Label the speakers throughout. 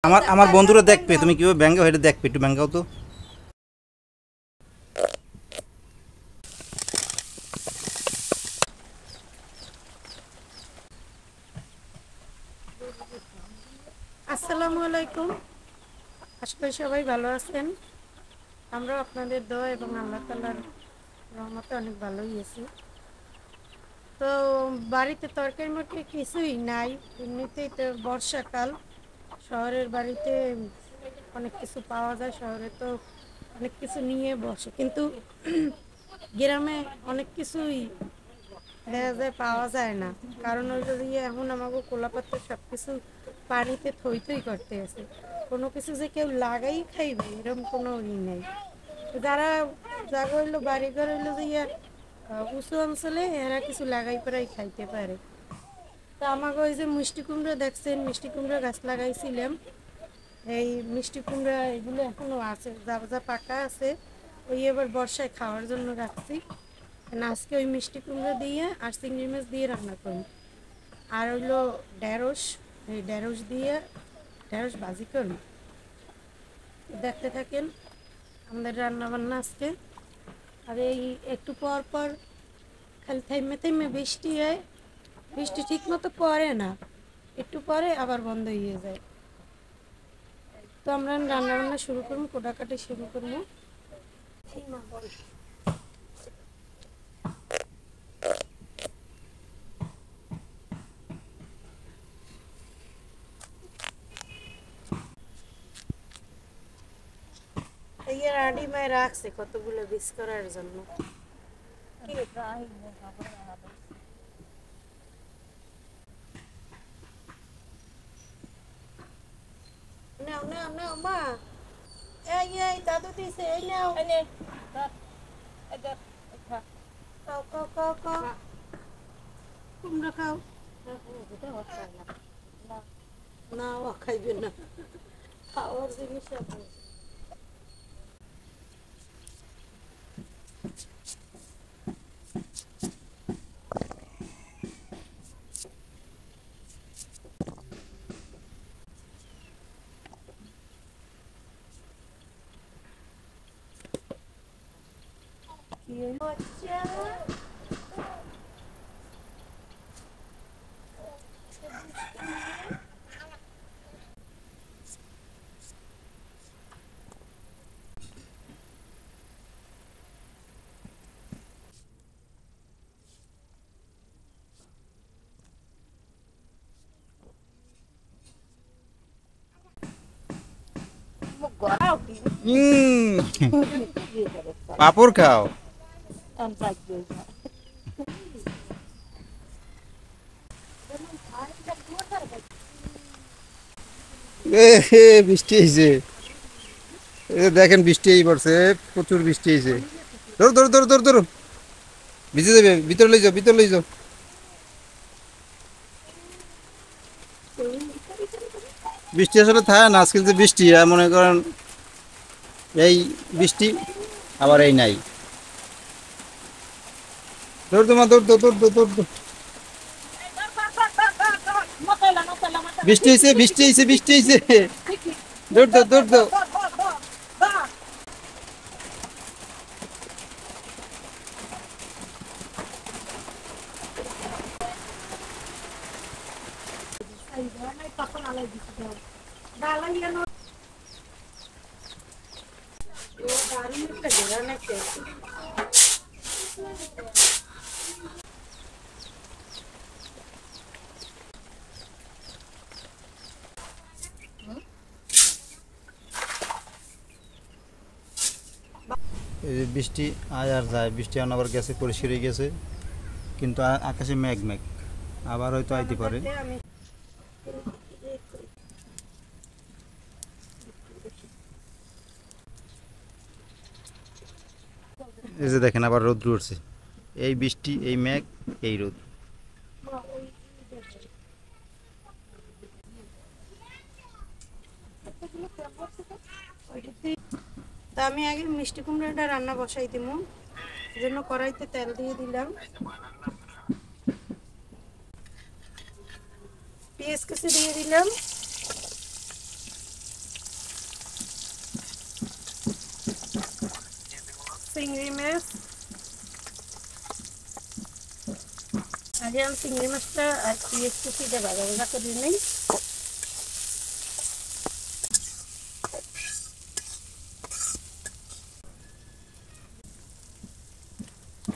Speaker 1: আমার আমার বন্ধুরা দেখবে তুমি কিভাবে ব্যাঙ্গাও, এটা দেখবে, একটু ব্যাঙ্গাও তো।
Speaker 2: আসসালামু আলাইকুম। আশা করি সবাই ভালো আছেন। আমরা আপনাদের দোয়া এবং আল্লাহ তাআলার রহমতে অনেক ভালোই আছি। তো বাড়িতে তরকারি মরকারি কিছুই নাই, এমনিতেই তো বর্ষাকাল। শহরের বাড়িতে অনেক কিছু পাওয়া যায়, শহরে তো অনেক কিছু নিয়ে বসে, কিন্তু গ্রামে অনেক কিছুই দেখা যায় পাওয়া যায় না। কারণ ওইটা দিয়ে এখন আমাকে কোলাপাত্র সব কিছু পানিতে থই থই করতে আছে, কোনো কিছু যে কেউ লাগাই খাইবে এরকম কোনো নেই। যারা জায়গা হইলো বাড়িঘর হইলো যে উঁচু অঞ্চলে এরা কিছু লাগাই পড়াই খাইতে পারে। তো আমাকে ওই যে মিষ্টি কুমড়া দেখছেন, মিষ্টি কুমড়া গাছ লাগাইছিলাম। এই মিষ্টি কুমড়া এগুলো এখনো আছে, যা যা পাকা আছে ওই এবার বর্ষায় খাওয়ার জন্য রাখছি। আজকে ওই মিষ্টি কুমড়া দিয়ে আর চিংড়ি মাছ দিয়ে রান্না করুন। আর হইলো ঢেঁড়স, এই ঢেঁড়স দিয়ে ঢেঁড়স ভাজি করুন। দেখতে থাকেন আমাদের রান্না বান্না আজকে। আর এই একটু পর পর খালি থাইমে থাইমে বৃষ্টি হয়, বৃষ্টি ঠিক মতো পড়ে না, একটু পরে আবার বন্ধ হয়ে যায়। তো আমরা রান্না বান্না শুরু করবো, কোটাকাটি শুরু করবো। এই রাডি মায় রাখছে কতগুলো বিস করার জন্য। নাও নাও নাও মা, এই দাদু দিছে, এই নাও, খাও খাও খাও খাও, কুমড়া খাও। না ও খাইবে না, খাওয়ার জিনিস আছে। আচ্ছা
Speaker 1: পাপড় খাও। বৃষ্টি হয়েছে, দেখেন বৃষ্টি এই পড়ছে, প্রচুর বৃষ্টি হয়েছে। ধরো ধরো ধরো ধরো ধরো, ভিজে যাবে, ভিতরে লই যাও, ভিতরে লই যাও। বৃষ্টি আসলে থাকে না আজকাল, যে বৃষ্টি মনে করেন এই বৃষ্টি আবার এই নাই। দৌড় তোমার, দৌড় দৌড় দৌড় দৌড় দৌড়। বৃষ্টি হয়েছে, বৃষ্টি হয়েছে, বৃষ্টি হয়েছে, দৌড় দৌড় দৌড় দৌড়। এই যে বৃষ্টি আয় আর যায়, বৃষ্টি এখন আবার গেছে, পরিষ্কার হয়ে গেছে, কিন্তু আকাশে মেঘ মেঘ, আবার হয়তো আইতে পারে। এই যে দেখেন আবার রোদ উঠছে, এই বৃষ্টি, এই মেঘ, এই রোদ।
Speaker 2: তা আমি আগে মিষ্টি কুমড়াটা রান্না বসাই দিব, জন্য কড়াইতে তেল দিয়ে দিলাম, পেঁয়াজ কুচি দিয়ে দিলাম, চিংড়ি মাছ। আগে আমি চিংড়ি মাছটা আর পেঁয়াজ কুচিটা ভাজা ভাজা করে নিই।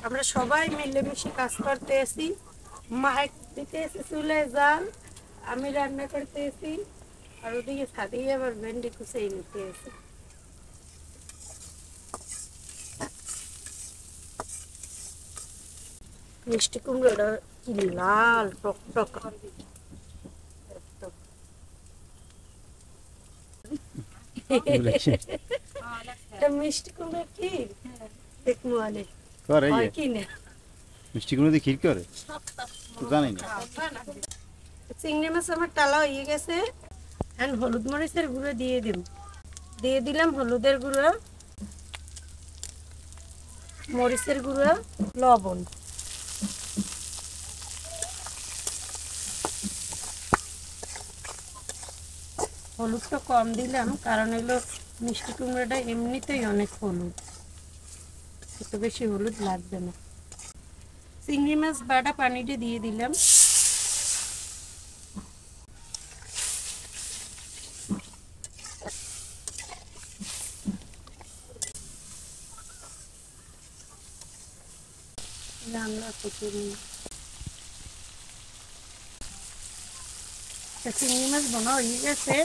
Speaker 2: আমরা সবাই মিলেমিশে কাজ করতে আছি। মাইক দিতে এসে চুলে জাল, আমি রান্না করতে এসি, আর ওদিকে ছাদিয়ে আবার ভেন্ডি কুচিয়ে নিতে এসে। মিষ্টি কুমড়োটা কি লাল টক টক। এটা মিষ্টি কুমড়ো কি দেখবো অনেক
Speaker 1: করে
Speaker 2: হয় কি না।
Speaker 1: মিষ্টি কুমড়ো দিয়ে ক্ষীর করে তো জানি না।
Speaker 2: চিংড়ি মাছ আমার টালা হয়ে গেছে। এখন হলুদ মরিচের গুঁড়ো দিয়ে দিম। দিয়ে দিলাম হলুদের গুঁড়ো, মরিচের গুঁড়ো, লবণ। হলুদটা কম দিলাম কারণ হলো মিষ্টি কুমড়োটা এমনিতেই অনেক হলুদ, এত বেশি হলুদ লাগবে না। চিংড়ি মাছ বাটা পানিটা দিয়ে দিলাম। রান্না কচুরি চিংড়ি মাছ বোনা হয়ে গেছে।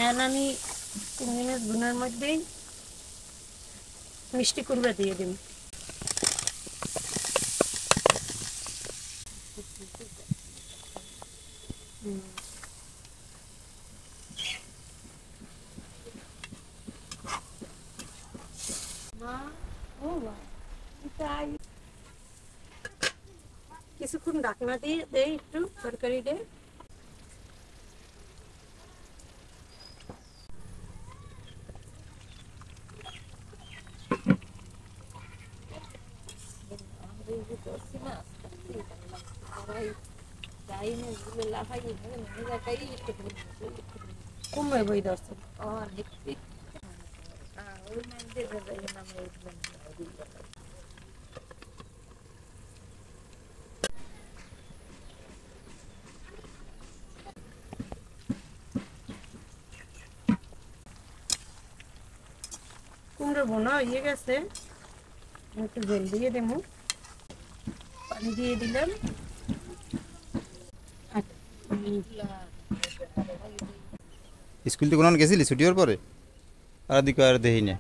Speaker 2: এখন আমি চিংড়ি মাছ বোনার মধ্যেই মিষ্টি কুমড়া দিয়ে দিন। কিছুক্ষণ ঢাকনা দিয়ে দেই একটু তরকারি দিয়ে। কমবে বই দর্শন কুমড়ো বোনা হয়ে গেছে। একটু জল দিয়ে দেবো, পানি দিয়ে দিলাম।
Speaker 1: স্কুল থেকে কোন গেছিলি ছুটি হওয়ার পরে? আর দিকে আর দেখি না।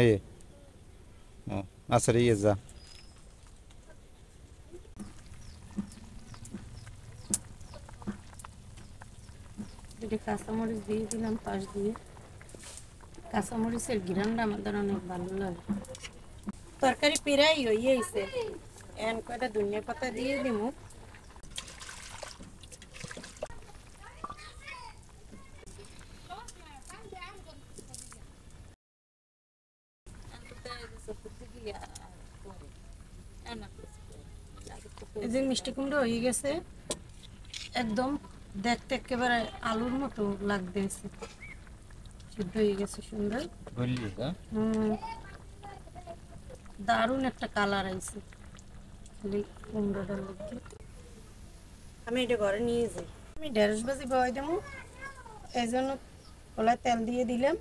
Speaker 1: এই ও আচ্ছা রে যা।
Speaker 2: এটা কাঁচামরিচ দিয়ে দিলাম পাশ দিয়ে। কাঁচামরিচের ঘ্রাণটা আমাদের অনেক ভালো লাগে। তরকারি প্রায় হয়েছে, এখন কয়টা ধনিয়া পাতা দিয়ে দিব। এই যে মিষ্টি কুমড়ো হয়ে গেছে, একদম দেখতে একেবারে আলুর মতো লাগতেছে, সিদ্ধ হয়ে গেছে সুন্দর। দারুণ একটা কালার আইছে কুমড়োটার মধ্যে। আমি এটা ঘরে নিয়ে যাই। আমি ঢেঁড়স ভাজি বয় দেবো, এই জন্য কলায় তেল দিয়ে দিলাম।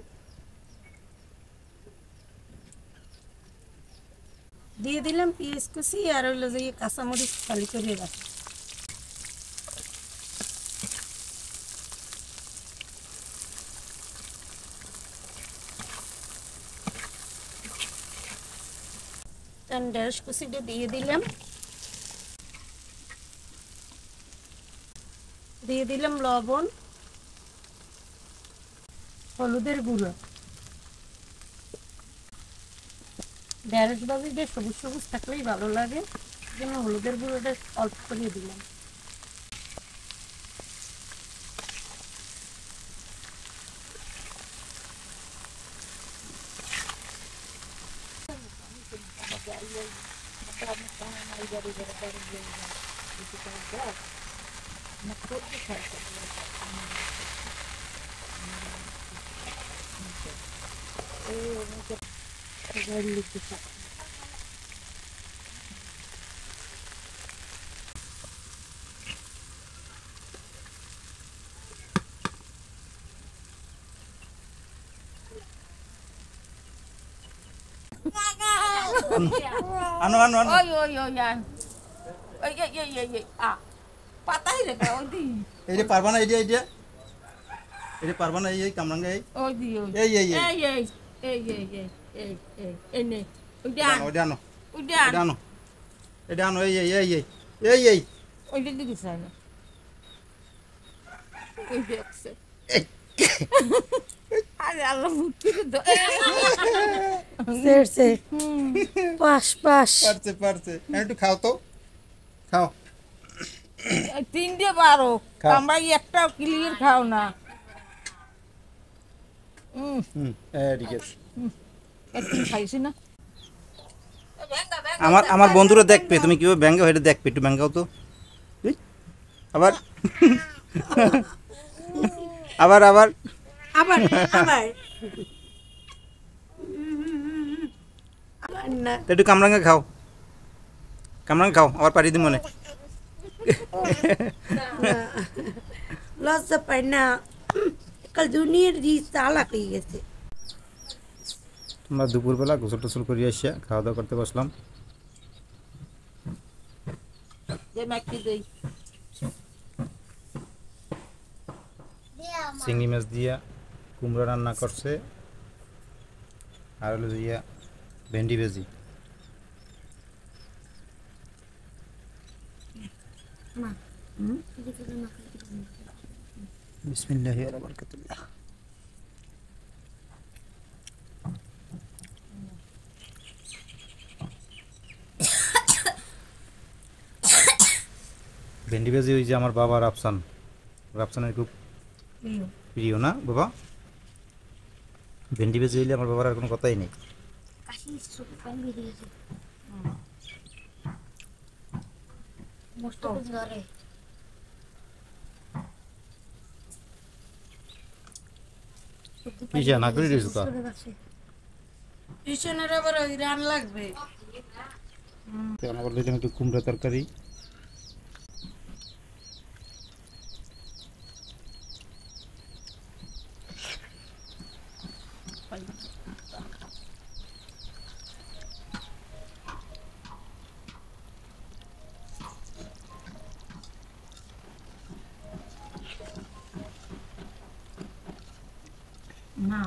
Speaker 2: দিয়ে দিলাম পেঁয়াজ কুচি আর হইলো যে কাঁচামরিচ খালি করে রাখি। ঢেঁড়স কুচিটা দিয়ে দিলাম। দিয়ে দিলাম লবণ, হলুদের গুঁড়ো। ঢেঁড়স ভাজিতে সবুজ সবুজ থাকলেই ভালো লাগে, জন্য হলুদের গুঁড়োটা অল্প করে দিলাম।
Speaker 1: আনো আনো আনো
Speaker 3: Ôi ôi ôi ôi. Ôi ôi ôi ôi ôi. À. Patay na ka odi.
Speaker 1: এই যে পারবা না এইটা পারবা না এই কামরাঙ্গা এই
Speaker 3: Odi odi.
Speaker 1: এই এই এই
Speaker 3: Ey ey. Ey ey ey. Ey ey. Ene. Udan.
Speaker 1: ওটা আনো
Speaker 3: Udan.
Speaker 1: এটা আনো এটা আনো এই এই এই এই এই এই
Speaker 3: Oi di sana. Oi bekse. Hadi Allah mutlu do.
Speaker 2: সেরছে পাশ পাশ
Speaker 1: পারছে পারছে একটু খাও তো খাও
Speaker 3: তিনটে বারো
Speaker 1: খাও।
Speaker 3: আমরা একটাও ক্লিয়ার খাও না
Speaker 1: ঠিক আছে
Speaker 3: একদিন খাইছি না
Speaker 1: আমার আমার বন্ধুরা দেখবে তুমি কিভাবে ব্যাঙ্গা হয়ে দেখবে একটু ব্যাঙ্গাও তো এই, আবার আবার আবার
Speaker 2: আবার আবার আবার না
Speaker 1: তো একটু কামরাঙ্গা খাও আবার পাঠিয়ে দিই মনে
Speaker 2: লজ্জা পাই না কাল দুনিয়ার রিস তালাক হয়ে গেছে
Speaker 1: আমরা দুপুরবেলা গোসল টোসল করে আসিয়া খাওয়া দাওয়া করতে বসলাম
Speaker 3: যে মাকি দেই
Speaker 1: চিংড়ি মাছ দিয়া কুমড়া রান্না করছে আর হলো দিয়া ভেন্ডি ভাজি বিসমিল্লাহির রহমানির বারাকাতুল্লাহ ভেন্ডি ভাজি ওই যে আমার বাবা রাফসানের খুব প্রিয় না বাবা ভেন্ডি ভাজি হইলে আমার বাবার আর কোনো কথাই নেই কিসা না করে দিয়েছো তা
Speaker 2: টিউশনের আবার ওই রান লাগবে
Speaker 1: আমার দিলাম একটু কুমড়া তরকারি
Speaker 2: না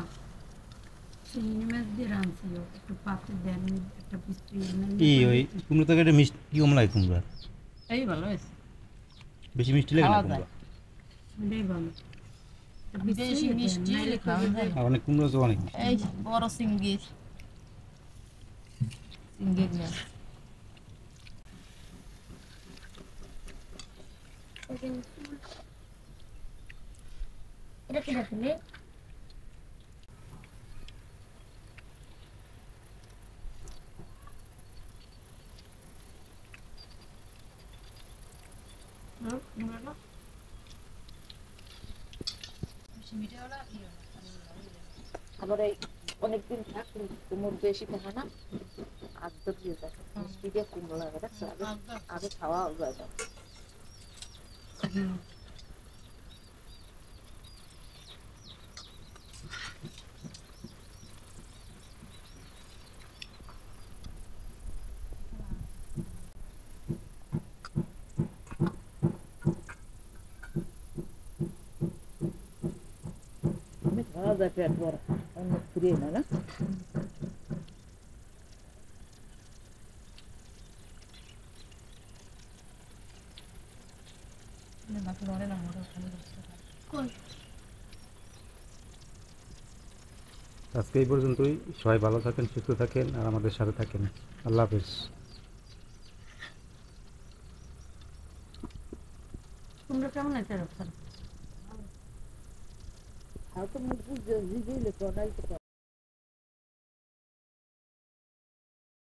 Speaker 2: চিংড়ি মাছ দিয়ে রাঁধছিল একটু পাতে দেন একটা পিস
Speaker 1: কি ওই কুমড়া তরকারি মিষ্টি কি কম লাগে কুমড়া
Speaker 3: এই ভালো হয়েছে
Speaker 1: বেশি মিষ্টি লাগে না
Speaker 3: খাওয়া
Speaker 1: কুমড়া
Speaker 2: এটাই ভালো
Speaker 3: বেশি মিষ্টি হলে খাওয়া যায় না।
Speaker 1: আর অনেক কুমড়া তো অনেক
Speaker 3: এই বড় সিঙ্গির না
Speaker 2: এটা কি রাখলে
Speaker 3: আবার এই অনেকদিন থাকলে কুমড় বেশি থাকে না আদর দিয়ে থাকে মিষ্টি দিয়ে কুমড়ো লাগে দেখছো আগে খাওয়া যায় না খাওয়া যায় পেট বড় অন্য ফিরে না না
Speaker 1: আজকে এই পর্যন্তই সবাই ভালো থাকেন সুস্থ থাকেন আর আমাদের সাথে থাকেন আল্লাহ হাফেজ
Speaker 2: তোমরা কেমন আছে রাখছেন
Speaker 3: আর তো মুখ বুঝে দিলে কোনাই